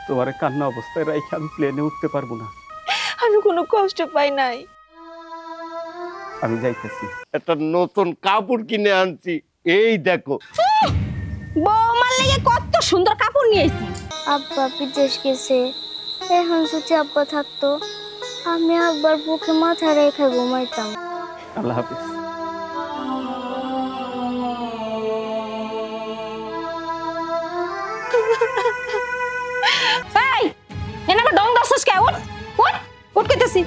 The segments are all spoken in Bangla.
তোমারে কান্না অবস্থায় রাইখে আমি প্লেনে উঠতে পারবো না। আমি কোনো কষ্ট পাই নাই। আমি যাইতেছি। একটা নতুন কাপড় কিনে আনছি, এই দেখো। বৌমার লেগে কত সুন্দর কাপড় নিয়ে আইছি। আব্বা বিদেশ গেছে, এখন যদি আব্বা থাকতো আমি আব্বার বুকে মাথা রেখে ঘুমাইতাম। আল্লাহ হাফিজ। এই এনাকে ডং দছস কে? উঠ উঠ উঠ কইতেছি।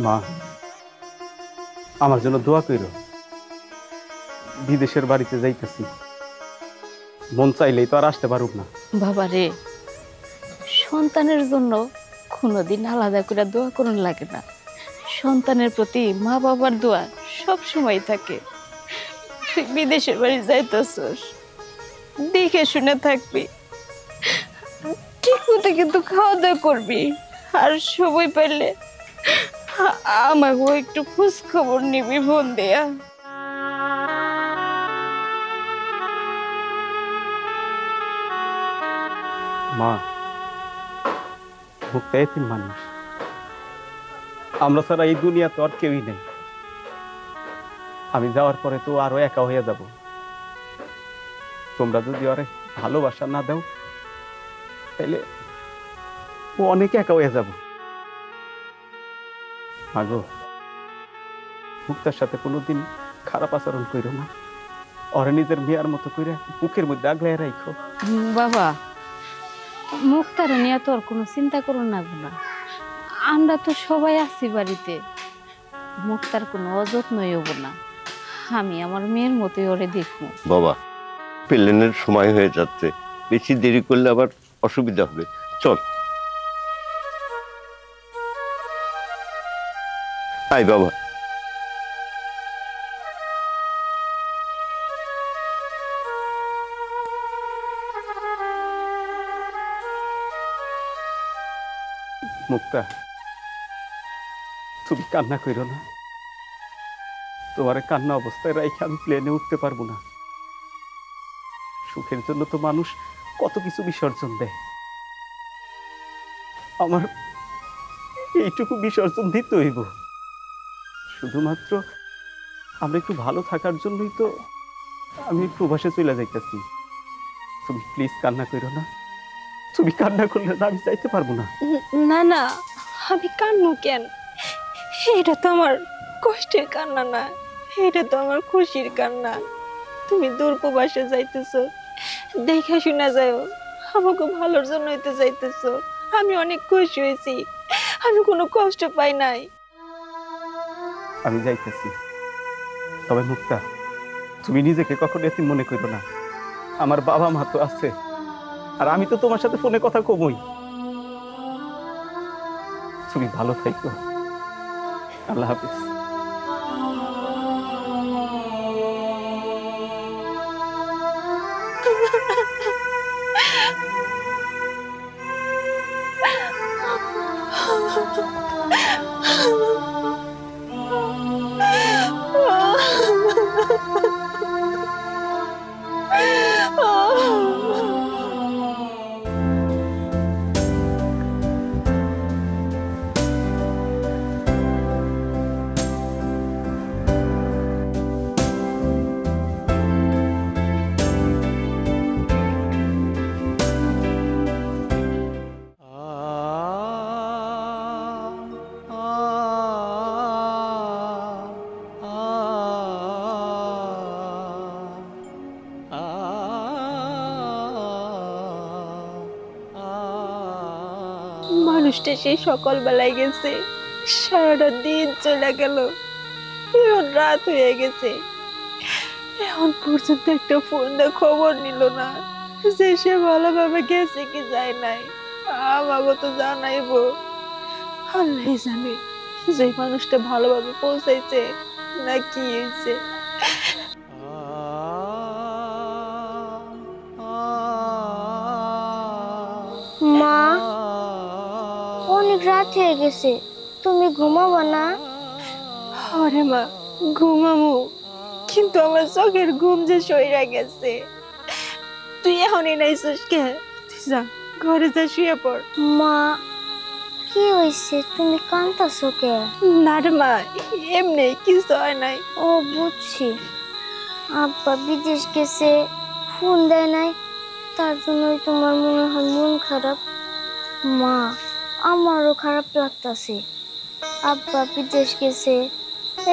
মা, আমার জন্য দোয়া কইরো। বিদেশের বাড়িতে যাইতেছি, মন চাইলেই তো আর আসতে পারুক না। বাবা রে, সন্তানের জন্য কোনোদিন আলাদা করে দোয়া করুন লাগে না। সন্তানের প্রতি মা বাবার দোয়া সব সময় থাকে। তুই বিদেশের বাড়ি যাইতেছস, দেখে শুনে থাকবি, ঠিক মতো কিন্তু খাওয়া দাওয়া করবি, আর সময় পেলে আমাকেও একটু খোঁজ খবর নিবি ফোন দেয়া। মা, মুক্তা এতিম মানুষ, আমরা ছাড়া এই দুনিয়া তো আর কেউই নেই। আমি যাওয়ার পরে তো আরো একা হয়ে যাব। তোমরা যদি আরে ভালোবাসা না দাও তাইলে ও অনেক একা হয়ে যাব। মাগো, মুক্তার সাথে কোনোদিন খারাপ আচরণ কইরো না। ওরে নিজের মেয়ের মতো কইরা বুকের মধ্যে আগলায় রাখো। বাবা, মুক্তার নিয়ে তো আর কোনো চিন্তা করুন না। আমরা তো সবাই আছি বাড়িতে, মুক্তার কোনো অযত্নই হবো না। আমি আমার মেয়ের মতোই ওরে দেখবো। বাবা, প্লেনের সময় হয়ে যাচ্ছে, বেশি দেরি করলে আবার অসুবিধা হবে। চল। আই বাবা। মুক্তা, তুমি কান্না কইরো না। তোমার কান্না অবস্থায় রাইখে আমি প্লেনে উঠতে পারবো না। সুখের জন্য তো মানুষ কত কিছু বিসর্জন দেয়। আমার এইটুকু বিসর্জন দিতে হইব। শুধুমাত্র আমরা একটু ভালো থাকার জন্যই তো আমি প্রবাসে চলে যাইতেছি। তুমি প্লিজ কান্না করো না। তুমি কান্না করলে না আমি যাইতে পারবো না। না না, আমি কান্নু কেন? এটা তো আমার কষ্টের কান্না না, এটা তো আমার খুশির কান্না। তুমি দূর প্রবাসে যাইতেছো, দেখে শুনে যাও, আমাকে ভালোর জন্য হইতে যাইতেছো। আমি অনেক খুশি হয়েছি, আমি কোনো কষ্ট পাই নাই। আমি যাইতেছি, তবে মুক্তা, তুমি নিজেকে কখনো এতিম মনে করো না। আমার বাবা মা তো আছে, আর আমি তো তোমার সাথে ফোনে কথা কমই। তুমি ভালো থাকো। আল্লাহ হাফিজ। মানুষটা সেই সকালবেলায় গেছে, সারাটা দিন চলে গেল, এখন রাত হয়ে গেছে, এখন পর্যন্ত একটা ফোন দিয়ে খবর নিল না যে সে ভালোভাবে গেছে কি যায় নাই। আমাকে তো জানাইবো, আল্লাহ জানে যে মানুষটা ভালোভাবে পৌঁছাইছে না কি হয়েছে। মা, অনেক রাত হয়ে গেছে, তুমি ঘুমাবো না? আরে মা, ঘুমামু, কিন্তু আমার চোখের ঘুম যে সইরা গেছে। তুই এখনই নাইছিস কে? তুই যা, ঘরে যা, শুয়ে পড়। মা, কি হয়েছে? তুমি কাঁদতাছো কে? না রে মা, এমনি কিছু হয় নাই। ও বুঝছি, আব্বা বিদেশ গেছে, ফোন দেয় নাই, তার জন্যই তোমার মনে হয় মন খারাপ। মা, আমারও খারাপ লাগতাছে, আব্বা বিদেশ গেছে।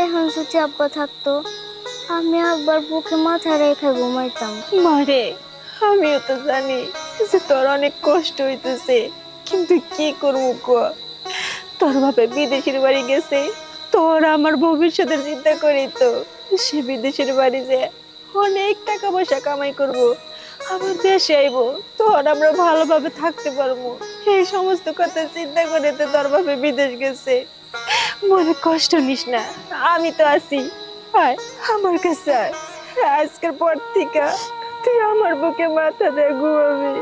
এখন যদি আব্বা থাকতো, আমি আব্বার বুকে মাথা রেখে ঘুমাইতাম। মারে, আমিও তো জানি যে তোর অনেক কষ্ট হইতেছে, কিন্তু কি করবো কো? তোর বাপে বিদেশের বাড়ি গেছে, তোর আমার ভবিষ্যতের চিন্তা করি তো। সে বিদেশের বাড়ি যে অনেক টাকা পয়সা কামাই করব, আবার দেশে আইবো, তখন আমরা ভালোভাবে থাকতে পারবো। এই সমস্ত কথা চিন্তা করে তো তোর বাপে বিদেশ গেছে। মনে কষ্ট নিস না, আমি তো আছি। আয় আমার কাছে আয়, আজকের পর থেকে তুই আমার বুকে মাথা দিয়ে ঘুমাবি।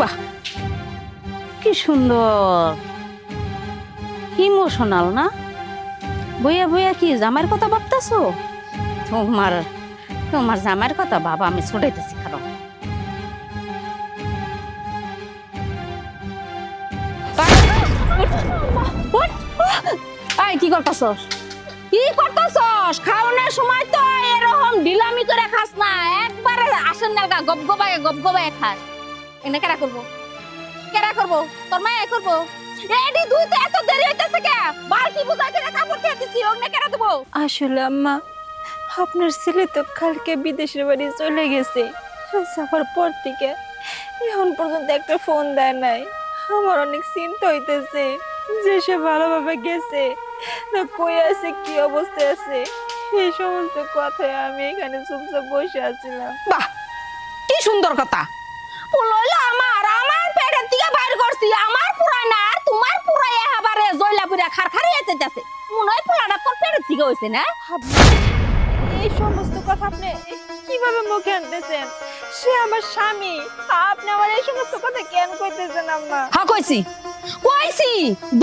বাহ, কি সুন্দর, ইমোশনাল না? বইয়া বইয়া কি জামাইয়ের কথা ভাবতেছো? তোমার তোমার জামাইয়ের কথা বাবা, আমি ছুটাইতেছি। কারণ কি করতেছস? কি করতেছস? খাওয়ানোর সময় তো এরকম ঢিলামি করে খাস না, একবারে আসেন না, গবগবায় গবগবায় খাস। এনে কেরা করবো? কেরা করবো? তোর মায়ে করবো? এডি দুই তো এত দেরি হইতেছে কে? বালতি বুঝাই করে কাপড় খেয়ে দিছি, ওনে কেরা দেবো? আসলে আম্মা, আপনার ছেলে তো কালকে বিদেশের বাড়ি চলে গেছে। যাওয়ার পর থেকে এখন পর্যন্ত একটা ফোন দেয় নাই। আমার অনেক চিন্তা হইতেছে যে সে ভালোভাবে গেছে না কই আছে, কি অবস্থায় আছে। এই সমস্ত কথায় আমি এখানে চুপচাপ বসে আছিলাম। বাহ, কি সুন্দর কথা। বললো আমার পেটের থেকে বাইর করছি, আমার পুরাই না আর তোমার পুরাই এবারে জয়লাপুরা খারখারি যেতেছে। মনে হয় পোলাটা তোর পেটের থেকে হইছে না? এই সমস্ত কথা আপনি কিভাবে মুখে আনতেছেন? সে আমার স্বামী, আপনি আমার এই সমস্ত কথা কেন কইতেছেন আম্মা? হ্যাঁ কইছি, কইছি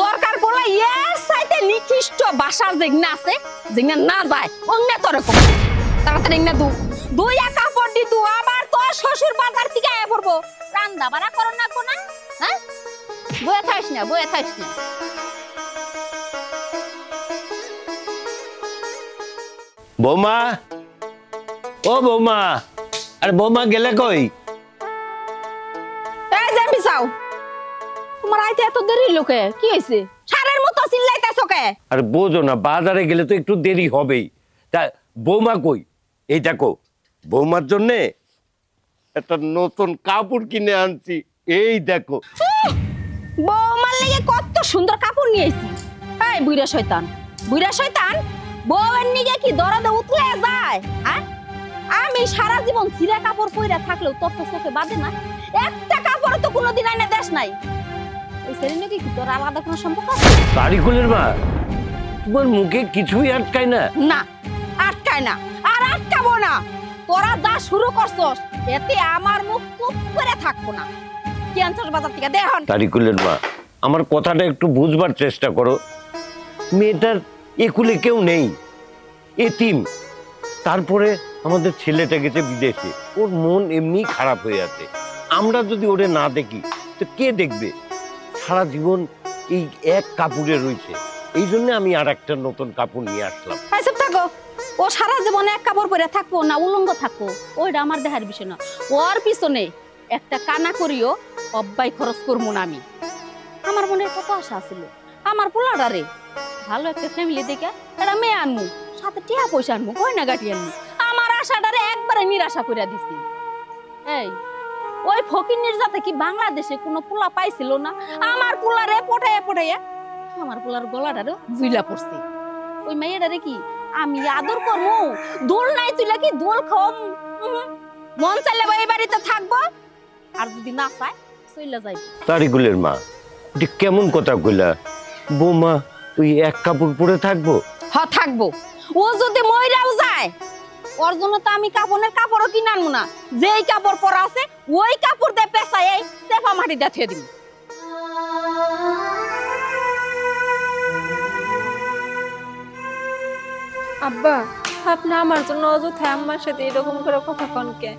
দরকার পড়লে এর সাইতে নিকৃষ্ট ভাষা যেগনা আছে, যেগনা না যায় অন্য তোরে কম। তাড়াতাড়ি না দুই কাপড় দি তু, আবার তোর শ্বশুর বাজার থেকে আয়া পড়বো। রান্না বাড়া করো না কোনা? হ্যাঁ, বয়ে থাইস না, বয়ে থাইস না। বৌমা, ও বৌমা, আরে বৌমা গেলে কই? এই যে বিছাও, তোমার আইতে এত দেরি লোকে কি হইছে? সারের মতো চিল্লাইতাছো কে? আরে বোঝো না, বাজারে গেলে তো একটু দেরি হবেই। তা বৌমা কই? এই দেখো, বৌমার জন্যে একটা নতুন কাপড় কিনে আনছি, এই দেখো। বৌমার লেগে কত সুন্দর কাপড় নিয়ে আইছি। এই বুইড়া শয়তান, বুইড়া শয়তান, বউয়ের নিগে কি দরদে উতলে যায়? হ্যাঁ, আমি সারা জীবন ছিঁড়া কাপড় পইরা থাকলেও তোর তো চোখে বাঁধে না। একটা কাপড় তো কোনোদিন আইনা দেশ নাই। এই ছেলে নাকি কি তোর আলাদা কোনো সম্পর্ক আছে? তারিকুলের মা, তোমার মুখে কিছুই আটকায় না? না, আটকায় না, আর আটকাবো না। তোরা যা শুরু করছস এতে আমার মুখ চুপ করে থাকবো না। কি আনছস বাজার থেকে দেখুন? তারিকুলের মা, আমার কথাটা একটু বুঝবার চেষ্টা করো। মেয়েটার একুলে কেউ নেই, এতিম। তারপরে আমাদের ছেলেটা গেছে বিদেশে, ওর মন এমনি খারাপ হয়ে আছে। আমরা যদি ওরে না দেখি তো কে দেখবে? সারা জীবন এই এক কাপড়ে রয়েছে, এই জন্য আমি আর একটা নতুন কাপড় নিয়ে আসলাম। এসব থাকো, ও সারা জীবনে এক কাপড় পরে থাকবো না উলঙ্গ থাকবো, ওইটা আমার দেখার বিষয় না। ওর পিছনে একটা কানা করিও অব্বাই খরচ করবো না আমি। আমার মনে কত আশা ছিল, আমার পোলাটারে ভালো একটা ফ্যামিলি দেখে একটা মেয়ে আনমু, সাথে টিয়া পয়সা আনমু, গয়না গাটি আনমু। আমার আশাটারে একবারে নিরাশা করে দিছি। এই ওই ফকিন্নির জাতে কি বাংলাদেশে কোনো পোলা পাইছিল না? আমার পোলারে পটাইয়া আমার পোলার গলাটারে ঝুইলা পড়ছে। ওই মেয়েটারে কি আমি আদর করবো? দোল নাই তুইলা কি দোল খাওয়াম? মন চাইলে এই বাড়িতে থাকবো, আর যদি না চাই চইলা যাইব। তারিকুলের মা, এটা কেমন কথা কইলা? বৌমা ওই এক কাপড় পরে থাকবো? থাকবো। ও যদি মইরাও যায়, ওর জন্য তো আমি কাপড়ও কিনে আনবো না। যেই কাপড় পরা আছে ওই কাপড় দিয়ে পেঁচাই এই চেপা মাটি দিয়ে থুয়ে দিবি। আব্বা, আপনি আমার জন্য অযথা আম্মার সাথে এরকম করে কথা কন কে?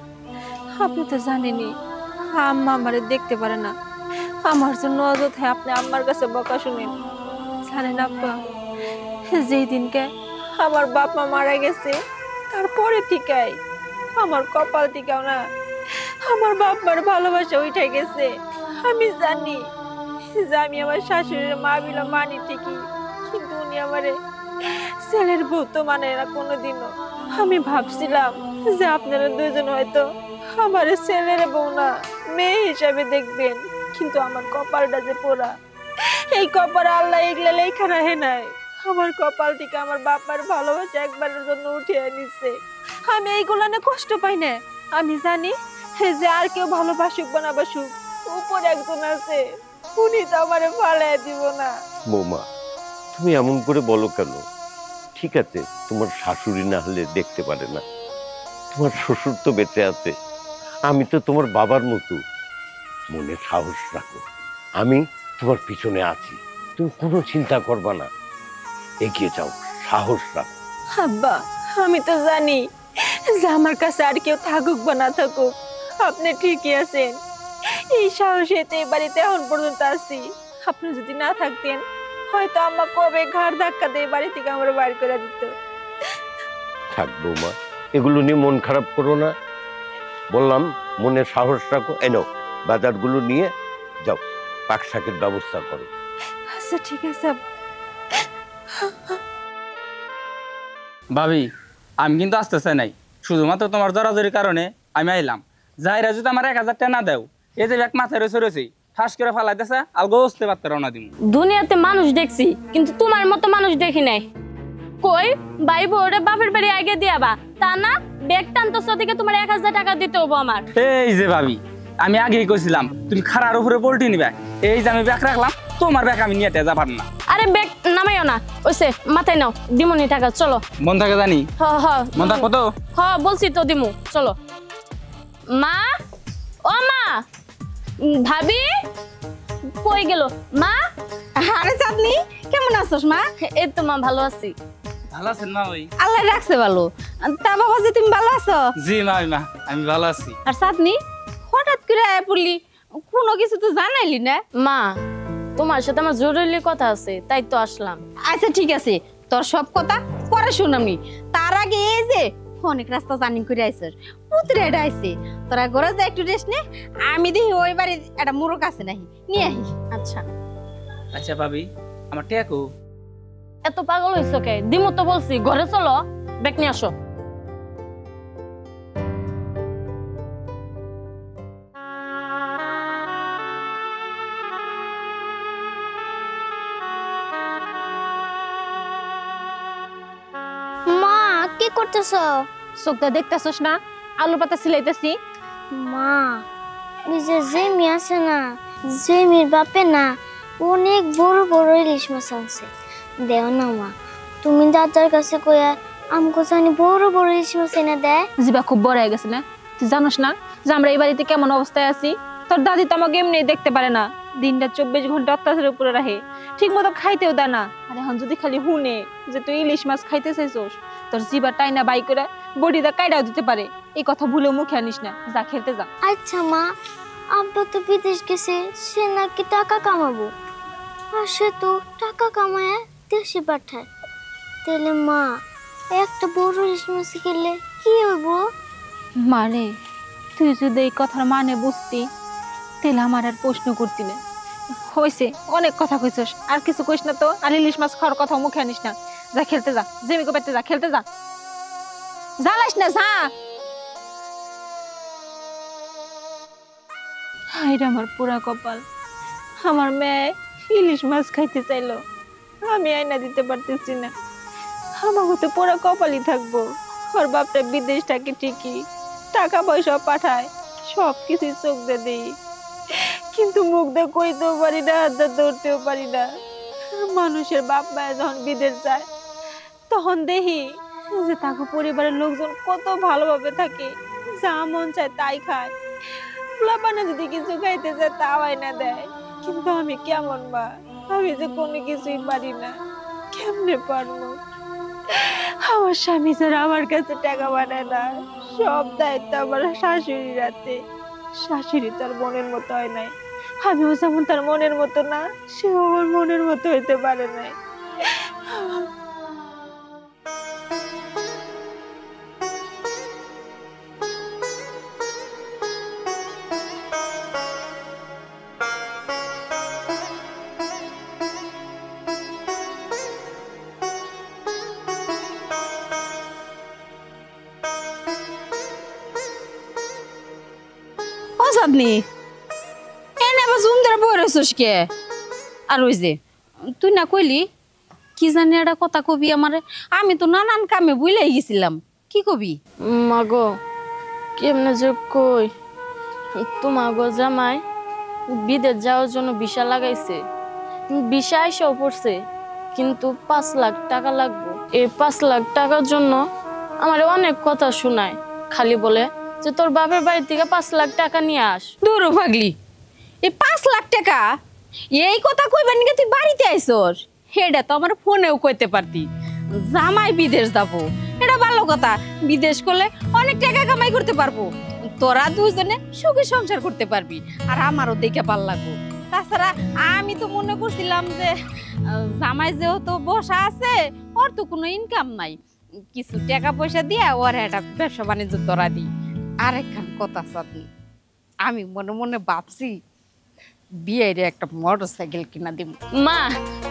আপনি তো জানেনই আম্মা আমারে দেখতে পারে না। আমার জন্য অযথা আপনি আম্মার কাছে বকা শুনেন। জানেন আব্বা, যেই দিনকে আমার বাপ মা মারা গেছে তারপরে ঠিকাই আমার কপাল টিকাও না আমার বাপ মার ভালোবাসা উঠে গেছে। আমি জানি যে আমি আমার শাশুড়ির মা বিলা মানি ঠিকই, কিন্তু উনি আমারে ছেলের বউ তো মানে না কোনোদিনও। আমি ভাবছিলাম যে আপনারা দুজন হয়তো আমার ছেলের বউ না মেয়ে হিসাবে দেখবেন, কিন্তু আমার কপালটা যে পোড়া। এই কপাল আল্লাহ এগুলা লেখা রাখে নাই। আমার কপাল থেকে আমার বাবার ভালোবাসা একবারের জন্য উঠিয়ে নিচ্ছে। আমি এইগুলা নিয়ে কষ্ট পাই না। আমি জানি যে আর কেউ ভালোবাসুক বা না বাসুক, উপরে একজন আছে, উনি তো আমারে ফালাই দিব না। বৌমা তুমি এমন করে বলো কেন? ঠিক আছে, তোমার শাশুড়ি না হলে দেখতে পারে না, তোমার শ্বশুর তো বেঁচে আছে, আমি তো তোমার বাবার মতো। মনে সাহস রাখো, আমি তোমার পিছনে আছি, তুমি কোনো চিন্তা করবা না, এগিয়ে যাও, সাহস রাখো। আব্বা, আমি তো জানি যে আমার কাছে আর কেউ থাকুক বা না থাকুক আপনি ঠিকই আছেন। এই সাহসেতে এই বাড়িতে এখন পর্যন্ত আছি। আপনি যদি না থাকতেন হয়তো আম্মা কবে ঘাড় ধাক্কা দিয়ে বাড়ি থেকে আমার বাইর করে দিত। থাক বৌমা, এগুলো নিয়ে মন খারাপ করো না, বললাম মনে সাহস রাখো। এনো বাজারগুলো নিয়ে যাও, পাক শাকের ব্যবস্থা করো। আচ্ছা ঠিক আছে। ভাবি, আমি কিন্তু আসতে চাই নাই, শুধুমাত্র তোমার জড়াজড়ির কারণে আমি আইলাম। যাইরা যদি আমার 1000 টাকা না দেও, এই যে ব্যাগ মাথায় রয়েছে ঠাস করে ফালাই দিছে, আর গোস্তে পারতে রওনা দিব। দুনিয়াতে মানুষ দেখছি, কিন্তু তোমার মতো মানুষ দেখি নাই। কই ভাই বউরে বাপের বাড়ি আগে দিয়াবা, তা না ব্যাগ টানতেছ থেকে তোমার 1000 টাকা দিতে হবো আমার। এই যে ভাবি, আমি আগেই কইছিলাম তুমি খাড়ার উপরে পল্টি নিবে। এই যে আমি ব্যাগ রাখলাম, তোমার ব্যাগ আমি নিয়ে যা পার না। আরে ব্যাগ নামাইও না, ওইসে মাথায় নাও, দিমুনি টাকা, চলো। মন থাকে জানি, হ হ মন থাক কত? হ বলছি তো দিমু, চলো। মা, ও মা, ভাবি কই গেল মা? আরে চাঁদনি, কেমন আছোস মা? এই তো মা, ভালো আছি। ভালো আছেন মা? ওই আল্লাহ রাখছে ভালো। তা বাবা যে তুমি ভালো আছো? জি মা, আমি ভালো আছি। আর চাঁদনি, হঠাৎ করে আয়া পড়লি, কোনো কিছু তো জানাইলি না। মা, তোমার সাথে আমার জরুরি কথা আছে, তাই তো আসলাম। আচ্ছা ঠিক আছে, তোর সব কথা পরে শুনামি। তার আগে এই যে অনেক রাস্তা জার্নি করে আইসস, পুত্রে এটা আইছে, তোরা ঘরে যা একটু রেস্ট নে। আমি দেখি ওই বাড়ি একটা মুরগ আছে নাহি, নিয়ে আহি। আচ্ছা আচ্ছা ভাবি, আমার টেকো। এত পাগল হইছো কে? দিমু তো বলছি, ঘরে চলো, ব্যাগ নিয়ে আসো। মা কি করতেছ? চোখটা দেখতেছস না, আলু পাতা সিলাইতেছি। মা, ওই যে জেমি আছে না, জেমির বাপে না অনেক বড় বড় ইলিশ মাছ আনছে। দেও না মা, তুমি দাদার কাছে কইয়া আমগো জানি বড় বড় ইলিশ মাছ এনে দেয়। জিবা খুব বড় হয়ে গেছে না? তুই জানোস না যে আমরা এই বাড়িতে কেমন অবস্থায় আছি? তোর দাদি তো আমাকে এমনি দেখতে পারে না, দিনটা 24 ঘন্টা অত্যাচারের উপরে রাখে, ঠিক মতো খাইতেও দেয় না। আর এখন যদি খালি হুনে যে তুই ইলিশ মাছ খাইতে চাইছস, তোর জিবা টাইনা বাই করে বডিটা কাইড়াও দিতে পারে। এই কথা ভুলেও মুখে আনিস না, যা খেলতে যা। আচ্ছা মা, আব্বা তো বিদেশ গেছে, সে নাকি টাকা কামাবো, আর সে তো টাকা কামায় দেশে পাঠায়। তাহলে মা, একটা বড় ইলিশ মাছ খেলে কি হইব? মানে তুই যদি এই কথার মানে বুঝতি, তাহলে আমার আর প্রশ্ন করতি না। হয়েছে, অনেক কথা কইছস, আর কিছু কইস না তো। আর ইলিশ মাছ খাওয়ার কথা মুখে আনিস না, যা খেলতে যা, জেমিকে পেতে যা, খেলতে যা, জ্বালাস না, যা। হাইরে আমার পুরা কপাল, আমার মেয়ে ইলিশ মাছ খাইতে চাইলো, আমি আইনা দিতে পারতেছি না। আমাকে তো পুরা কপালই থাকবো। ওর বাপটা বিদেশ থাকে ঠিকই, টাকা পয়সা পাঠায়, সব কিছু চোখ দিয়ে দিই, কিন্তু মুখ দিয়ে কইতেও পারি না, হাত দিয়ে ধরতেও পারি না। মানুষের বাপ মায়ের যখন বিদেশ যায় তখন দেখি যে তাকে পরিবারের লোকজন কত ভালোভাবে থাকে, যা মন চায় তাই খায়, পোলাপানে যদি কিছু খাইতে চায় তাও আইনা দেয়। কিন্তু আমি কেমন মা, আমি যে কোনো কিছুই পারি না, কেমনে পারবো? আমার স্বামী ছাড়া আমার কাছে টাকা বানায় না, সব দায়িত্ব আমার শাশুড়ির হাতে। শাশুড়ি তার মনের মতো হয় নাই, আমিও যেমন তার মনের মতো না, সেও আমার মনের মতো হইতে পারে নাই। ও চাঁদনি, এনে আবার সুন্দর বই রয়েছিস কে? আর ওই যে তুই না কইলি কি জানি একটা কথা কবি আমারে, আমি তো নানান কামে বুইলাই গেছিলাম, কি কবি? মাগো কেমনে যে কই, তোমাগো জামাই বিদেশ যাওয়ার জন্য ভিসা লাগাইছে, ভিসা এসেও পড়ছে, কিন্তু 5 লাখ টাকা লাগবে। এই 5 লাখ টাকার জন্য আমার অনেক কথা শোনায়, খালি বলে যে তোর বাপের বাড়ি থেকে 5 লাখ টাকা নিয়ে আস। দূর পাগলি, এই 5 লাখ টাকা এই কথা কইবার নিকে তুই বাড়িতে আইছস? হেডা তো আমার ফোনেও কইতে পারতি, জামাই বিদেশ যাবো, এটা ভালো কথা। বিদেশ করলে অনেক টাকা কামাই করতে পারবো, তোরা দুজনে সুখী সংসার করতে পারবি, আর আমারও দেখে ভালো লাগবো। তাছাড়া আমি তো মনে করছিলাম যে জামাই যেহেতু বসা আছে, ওর তো কোনো ইনকাম নাই, কিছু টাকা পয়সা দিয়ে ওর একটা ব্যবসা বাণিজ্য তোরা দিই। আরেকখান কথা চাঁদনি, আমি মনে মনে ভাবছি বিয়ের একটা মোটর সাইকেল কিনা দিব। মা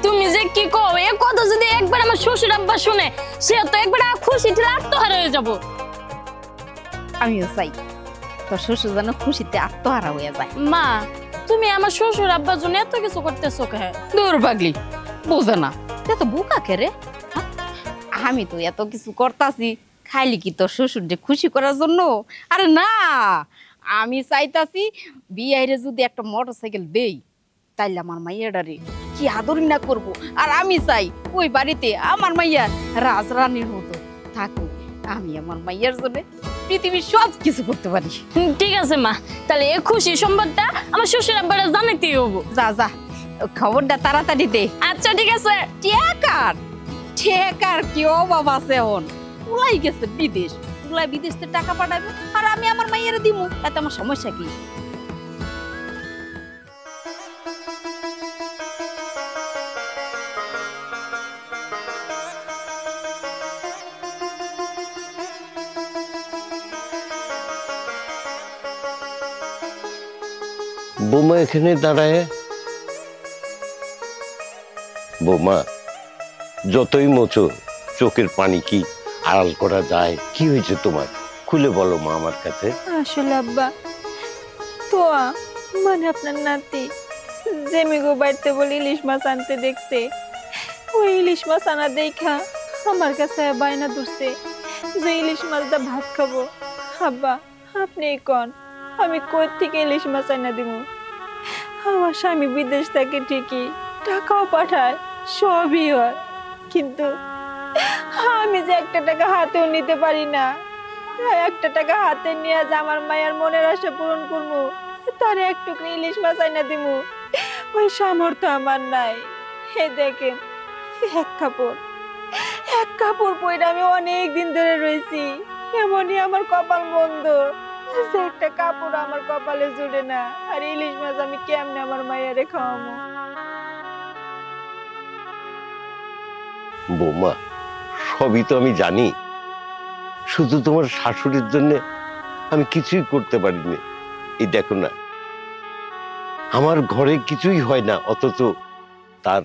তুমি যে কি কও, এ কথা যদি একবার আমার শ্বশুর আব্বা শুনে, সে তো একবার খুশিতে আত্মহারা হয়ে যাব। আমিও চাই তোর শ্বশুর যেন খুশিতে আত্মহারা হয়ে যায়। মা তুমি আমার শ্বশুর আব্বার জন্য এত কিছু করতেছো কে? দূর পাগলি, বোঝে না এ তো বোকা কে রে? হ্যাঁ? আমি তো এত কিছু করতাছি খাইলি কি তোর শ্বশুরকে খুশি করার জন্য? আরে না, আমি চাইতাছি বিয়াইরে যদি একটা মোটর সাইকেল দেই, তাইলে আমার মাইয়াডারে কি আদরই না করবো। আর আমি চাই ওই বাড়িতে আমার মাইয়া রাজরানীর মতো থাকুক, আমি আমার মাইয়ার জন্য পৃথিবীর সব কিছু করতে পারি। ঠিক আছে মা, তাহলে এই খুশি সংবাদটা আমার শ্বশুর আব্বারে জানাতেই হবো। যা যা, খবরটা তাড়াতাড়ি দে। আচ্ছা ঠিক আছে। ঠেকার কি অভাব আছে? এখন উলাই গেছে বিদেশ, উলাই বিদেশ থেকে টাকা পাঠাবে, আর আমি আমার মাইয়ারে দিমু, এতে আমার সমস্যা কি? বৌমা এখানে দাঁড়ায়। বৌমা যতই মোচো, চোখের পানি কি আড়াল করা যায়? কি হয়েছে তোমার? খুলে বলো মা আমার কাছে। আসলে আব্বা, তো মানে আপনার নাতি জেমিগো বাড়িতে বলে ইলিশ মাছ আনতে দেখছে, ওই ইলিশ মাছ আনা দেখা আমার কাছে বায়না ধরছে যে ইলিশ মাছ দা ভাত খাবো। আব্বা আপনি কোন, আমি কই থেকে ইলিশ মাছ আনা দিব? আমার স্বামী বিদেশ থেকে ঠিকই, টাকাও পাঠায়, সবই হয়, কিন্তু আমি যে একটা টাকা হাতেও নিতে পারি না। একটা টাকা হাতে নিয়ে যে আমার মায়ের মনের আশা পূরণ করবো, তার এক টুকরো ইলিশ মাছ আইনা দিব, ওই সামর্থ্য আমার নাই। হে দেখেন, এক কাপড় পরে আমি অনেক দিন ধরে রয়েছি, এমনই আমার কপাল বন্ধ যে একটা কাপড় আমার কপালে জুড়ে না। আর ইলিশ মাছ আমি কেমনে আমার মায়েরে খাওয়াবো? বৌমা সবই তো আমি জানি, শুধু তোমার শাশুড়ির জন্য আমি কিছুই করতে পারিনি। এই দেখো না, আমার ঘরে কিছুই হয় না, অথচ তার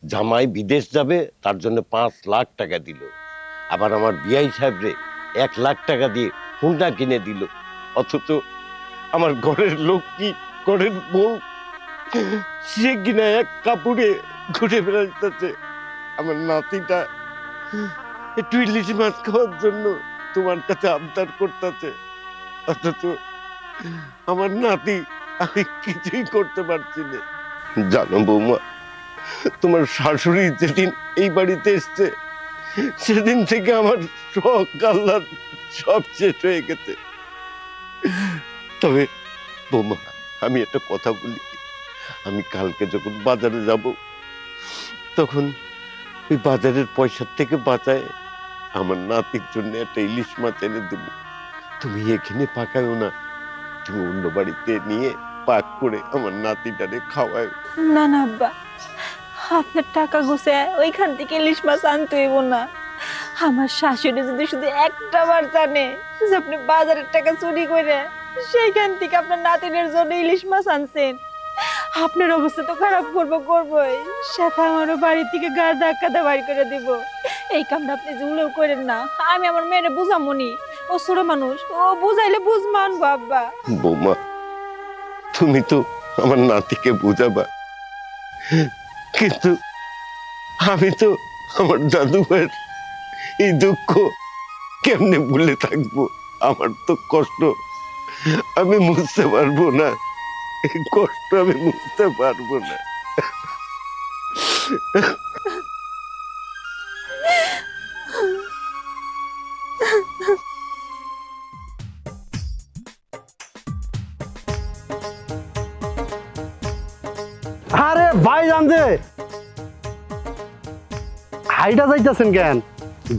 জামাই বিদেশ যাবে, তার জন্য 5 লাখ টাকা দিল। আবার আমার বিয়াই সাহেবরে 1 লাখ টাকা দিয়ে হুন্ডা কিনে দিল, অথচ আমার ঘরের লোক কি ঘরের বউ সে কিনা এক কাপড়ে ঘুরে বেড়াইতেছে। আমার নাতিটা একটু ইলিশ মাছ খাওয়ার জন্য তোমার কাছে আবদার করতেছে, অথচ আমার নাতি আমি কিছুই করতে পারছি না। জানো বৌমা, তোমার শাশুড়ি যেদিন এই বাড়িতে এসছে সেদিন থেকে আমার শখ আহ্লাদ সব শেষ হয়ে গেছে। তবে বৌমা, আমি একটা কথা বলি, আমি কালকে যখন বাজারে যাব তখন ওই বাজারের পয়সার থেকে বাঁচায় আমার নাতির জন্য একটা ইলিশ মাছ এনে দেব। তুমি এখানে পাকায়ও না, তুমি অন্য বাড়িতে নিয়ে পাক করে আমার নাতিটারে খাওয়ায়। না না আব্বা, আপনার টাকা গুছে ওইখান থেকে ইলিশ মাছ আনতে হইব না। আমার শাশুড়ি যদি শুধু একটা বার জানে যে আপনি বাজারের টাকা চুরি করে সেইখান থেকে আপনার নাতিনের জন্য ইলিশ মাছ আনছেন, আপনার অবস্থা তো খারাপ করবোই, সাথে আমারও বাড়ি থেকে গাড় ধাক্কা দিয়ে বাড়ি করে দিব। এই কামটা আপনি জুলেও করেন না। আমি আমার মেয়েরে বুঝামনি, ও ছোট মানুষ, ও বুঝাইলে বুঝ মানবো আব্বা। বৌমা, তুমি তো আমার নাতিকে বুঝাবা, কিন্তু আমি তো আমার দাদু ভাইয়ের এই দুঃখ কেমনে ভুলে থাকবো? আমার তো কষ্ট আমি বুঝতে পারবো না, এই কষ্ট আমি বুঝতে পারবো না। আরে ভাই জানতে হাইটা যাইতেছেন কেন?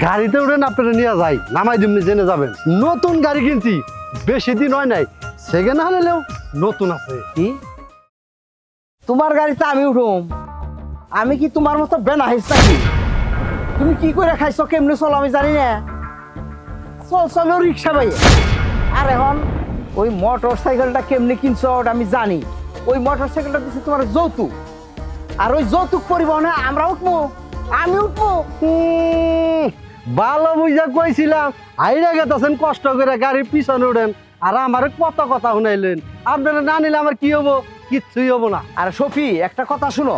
গাড়িতে উঠেন, আপনারা নিয়ে যাই, নামাই দিমনি জেনে যাবেন। নতুন গাড়ি কিনছি, বেশি দিন হয় নাই, সেকেন্ড হলেও নতুন আছে। কি তোমার গাড়িতে আমি উঠুম? আমি কি তোমার মতো বেনা হাইস নাকি? তুমি কি করে খাইছো, কেমনে চলো আমি জানি না। চলো রিক্সা ভাই। আর এখন ওই মোটর সাইকেলটা কেমনে কিনছো ওটা আমি জানি। ওই মোটর সাইকেলটা দিচ্ছে তোমার যৌতুক, আর ওই যৌতুক পরিবহনে আমরা উঠবো, আমি উঠবো। ভালো বুঝা কইছিলাম, আইরা গেতেছেন কষ্ট করে গাড়ির পিছনে উঠেন, আর আমার কত কথা শুনাইলেন। আপনারা না নিলে আমার কি হবো? কিচ্ছুই হবো না। আর সফি, একটা কথা শুনো,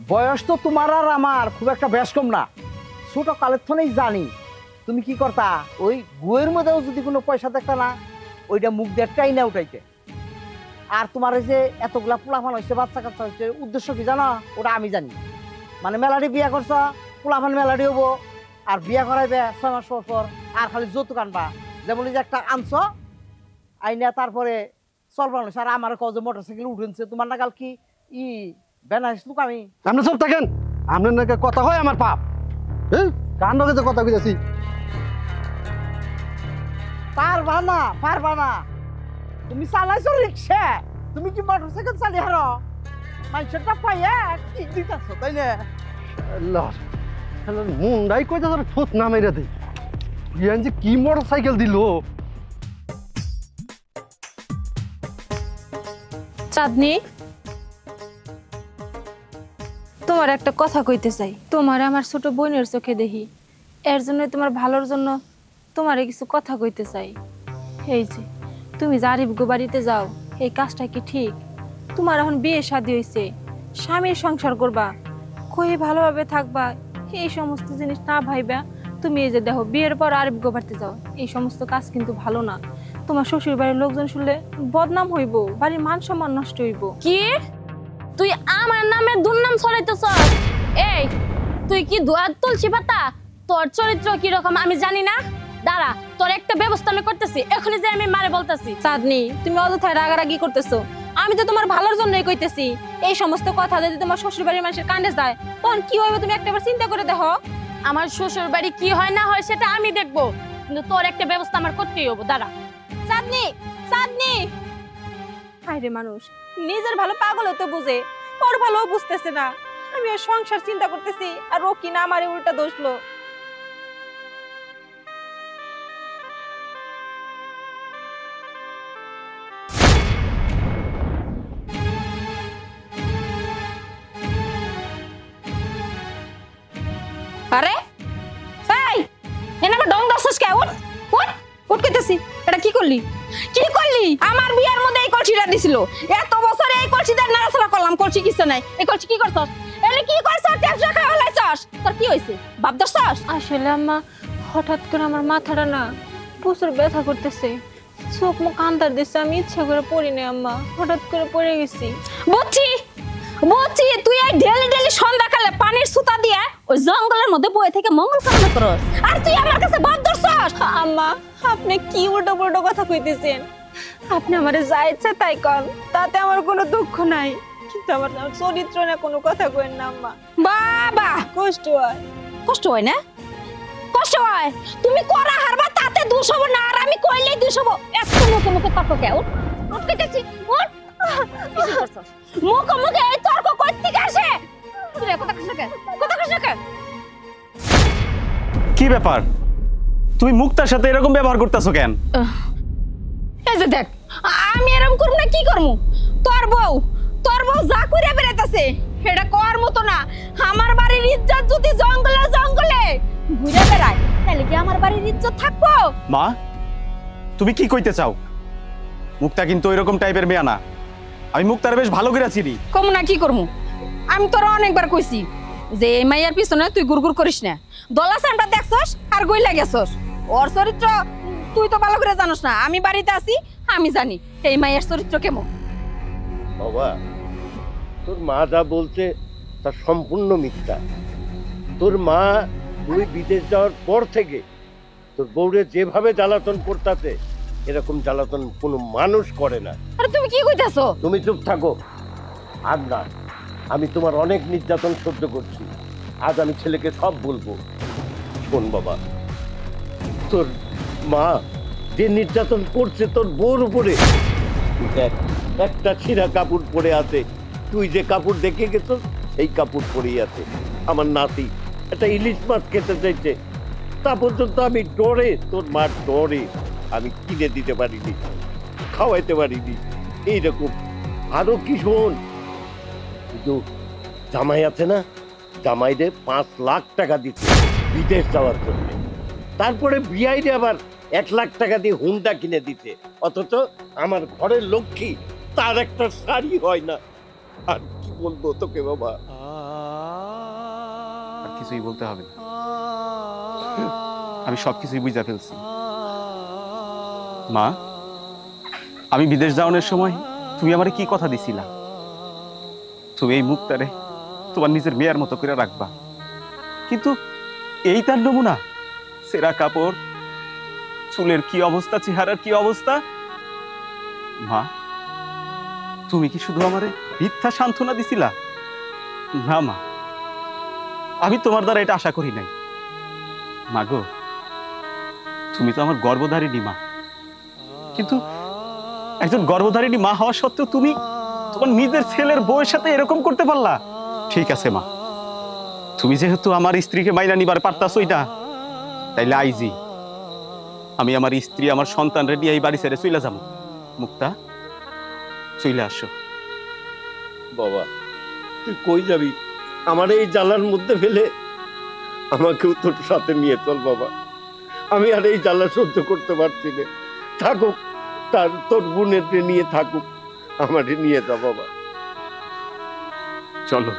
বয়স তো তোমার আর আমার খুব একটা বেশ কম না। ছোট কালের থেকেই জানি তুমি কি করতা, ওই গুয়ের মধ্যেও যদি কোনো পয়সা দেখতা না, ওইটা মুখ দিয়ে টাইনা উঠাইতে। আর তোমার এই যে এতগুলা পোলাফান হয়েছে, বাচ্চা কাচ্চা হয়েছে, উদ্দেশ্য কি জানো? ওটা আমি জানি। মানে মেলাডি বিয়া করছ, পোলাফান মেলাডি হবো, আর বিয়া করাইবে 6 মাস পর, আর খালি যৌতুক আনবা। যেমন এই যে একটা আনছ আইনা, তারপরে চলবানো। আর আমার কজ মোটর সাইকেল উঠেছে, তোমার নাগাল কি ই বেনাইস লুক? আমি আপনি সব থাকেন, আপনার নাকি কথা হয় আমার পাপ। হ্যাঁ, কান নগে কথা কইতাছি। পারবা না, তুমি চালাইছো রিক্সা, তুমি কি মোটর সাইকেল চালি হারো? মানুষটা পাইয়া ঠিক দিতেছ, তাই না? মুন্ডাই কইতা তোর ঠোঁট না মেরে দে। ইয়ান যে কি মোটর সাইকেল দিল। চাঁদনি, তোমার একটা কথা কইতে চাই। তোমার আমার ছোট বোনের চোখে দেখি, এর জন্য তোমার ভালোর জন্য তোমারে কিছু কথা কইতে চাই। এই যে তুমি যে আরিফ গো বাড়িতে যাও, এই কাজটা কি ঠিক? তোমার এখন বিয়ে শাদী হয়েছে, স্বামীর সংসার করবা, কই ভালোভাবে থাকবা, এই সমস্ত জিনিস না ভাইবা তুমি এই যে দেখো বিয়ের পর আরিফ গো বাড়িতে যাও, এই সমস্ত কাজ কিন্তু ভালো না। তোমার শ্বশুর বাড়ির লোকজন শুনলে বদনাম হইব, বাড়ির মান সম্মান নষ্ট হইব। কি তুই আমার নামে দুর্নাম ছড়াইতেছ? এই তুই কি দুয়ার তুলসী পাতা? তোর চরিত্র কি রকম আমি জানি না। দাঁড়া, তোর একটা ব্যবস্থা আমি করতেছি, এখনই যে আমি মারে বলতেছি। চাঁদনি, তুমি অযথায় রাগারাগি করতেছো। আমি তো তোমার ভালোর জন্যই কইতেছি। এই সমস্ত কথা যদি তোমার শ্বশুর বাড়ির মানুষের কানে যায়, তখন কি হইবে তুমি একটাবার চিন্তা করে দেখো। আমার শ্বশুর বাড়ি কি হয় না হয় সেটা আমি দেখবো, কিন্তু তোর একটা ব্যবস্থা আমার করতেই হবে। দাঁড়া। চাঁদনি, হায়রে মানুষ নিজের ভালো পাগল হতে বুঝে, ওর ভালো বুঝতেছে না। আমি ওর সংসার চিন্তা করতেছি, আর ও কিনা আমারে উল্টা দোষলো। আরে এই এনাকে ডং দাসস কে? উঠ উঠ উঠ কইতেছি। এটা কি করলি কি করলি আমার বিয়ার মধ্যে এই কলসিটা দিছিল এত বছর এই কলসিটা নাড়াচাড়া করলাম কলসি কিছু নাই এই কলসি কি করছস এলে কি করছস টেপসা খাওয়া লাইছস তোর কি হইছে বাপ দছস আসলে আম্মা হঠাৎ করে আমার মাথাটা না প্রচুর ব্যথা করতেছে চোখ মুখ আন্দার দিচ্ছে আমি ইচ্ছা করে পড়ি না আম্মা হঠাৎ করে পড়ে গেছি বুঝছি বুঝছি তুই এই ডেলি ডেলি সন্ধ্যাকালে পানির সুতা দিয়ে ওই জঙ্গলের মধ্যে বয়ে থেকে মঙ্গল কামনা করস আর তুই আমার কাছে বাপ দছস আম্মা আপনি কি উল্টো পুল্টো কথা কইতেছেন আপনি আমারে যা ইচ্ছা তাই কর তাতে আমার কোনো দুঃখ নাই কিন্তু আমার চরিত্র না কোনো কথা কইেন না আম্মা বাবা কষ্ট হয় কষ্ট হয় না কষ্ট হয় তুমি করা হারবা তাতে দোষ হবো না আর আমি কইলেই দোষ হবো এত মুখে মুখে তর্ক কে উঠ উঠ কইতেছি উঠ মুখে মুখে এই তর্ক কই থেকে আসে তুই কথা কইছ কে কথা কইছ কে কি ব্যাপার তুমি মুক্তার সাথে এরকম ব্যবহার করতেছো কেন? এই যে দেখ আমি এরকম করব না কি করব তোর বউ যা কইরা বেরাইতাছে এটা কর মতো না আমার বাড়ির ইজ্জত যদি জঙ্গলে জঙ্গলে ঘুরে বেড়ায় তাহলে কি আমার বাড়ির ইজ্জত থাকবো? মা তুমি কি কইতে চাও? মুক্তা কিন্তু এরকম টাইপের মেয়ে না, আমি মুক্তার বেশ ভালো করে চিনি। কম না কি করবো আমি তোর অনেকবার কইছি যে এই মাইয়ার পিছনে তুই গুড়গুড় করিস না দলা সামটা দেখছস আর গইলা গেছস ওর চরিত্র তুই তো ভালো করে জানোস না আমি বাড়িতে আছি আমি জানি এই মাইয়ার চরিত্র কেমন। বাবা তোর মা যা বলছে তা সম্পূর্ণ মিথ্যা। তোর মা তুই বিদেশ যাওয়ার পর থেকে তোর বউরে যেভাবে জ্বালাতন করতাছে এরকম জ্বালাতন কোনো মানুষ করে না। আরে তুমি কি কইতাছো? তুমি চুপ থাকো। আজ না আমি তোমার অনেক নির্যাতন সহ্য করছি, আজ আমি ছেলেকে সব বলবো। শোন বাবা, তোর মা যে নির্যাতন করছে তোর বউর উপরে, দেখ একটা ছিঁড়া কাপড় পরে আছে, তুই যে কাপড় দেখে গেছ সেই কাপড় পরেই আছে। আমার নাতি একটা ইলিশ মাছ খেতে চাইছে, তা পর্যন্ত আমি ডরে, তোর মা ডরে আমি কিনে দিতে পারিনি, খাওয়াইতে পারিনি। এইরকম আরো কি শোন, কিন্তু জামাই আছে না, জামাইদের 5 লাখ টাকা দিচ্ছে বিদেশ যাওয়ার জন্য, তারপরে বিআইরে আবার 1 লাখ টাকা দিয়ে হুন্ডা কিনে দিতে, অথচ আমার ঘরের লক্ষ্মী তার একটা শাড়ি হয় না। আর কি বলবো তোকে বাবা? আর কিছুই বলতে হবে না, আমি সবকিছুই বুঝা ফেলছি। মা, আমি বিদেশ যাওয়ার সময় তুমি আমারে কি কথা দিছিলা? তুমি এই মুক্তারে তোমার নিজের মেয়ের মতো করে রাখবা, কিন্তু এই তার নমুনা, সেরা কাপড়, চুলের কি অবস্থা, চেহারার কি অবস্থা। মা, তুমি কি শুধু আমারে মিথ্যা সান্ত্বনা দিছিলা? না মা, আমি তোমার দ্বারা এটা আশা করি নাই। মা গো, তুমি তো আমার গর্ভধারিণী মা, কিন্তু একজন গর্ভধারিণী মা হওয়া সত্ত্বেও তুমি তোমার নিজের ছেলের বউয়ের সাথে এরকম করতে পারলা? ঠিক আছে মা, তুমি যেহেতু আমার স্ত্রীকে মাইনা নিবার পারতাছো এটা, তাইলে আইজি আমি আমার স্ত্রী আমার সন্তান রেডি এই বাড়ি ছেড়ে চলে যাবো। মুক্তা, চলে আসো। বাবা তুই কই যাবি? আমার এই জ্বালার মধ্যে ফেলে আমাকেও তোর সাথে নিয়ে চল বাবা, আমি আর এই জ্বালা সহ্য করতে পারছি না। থাকুক, তার তোর বোনের নিয়ে থাকুক, আমারে নিয়ে যা বাবা। চলো।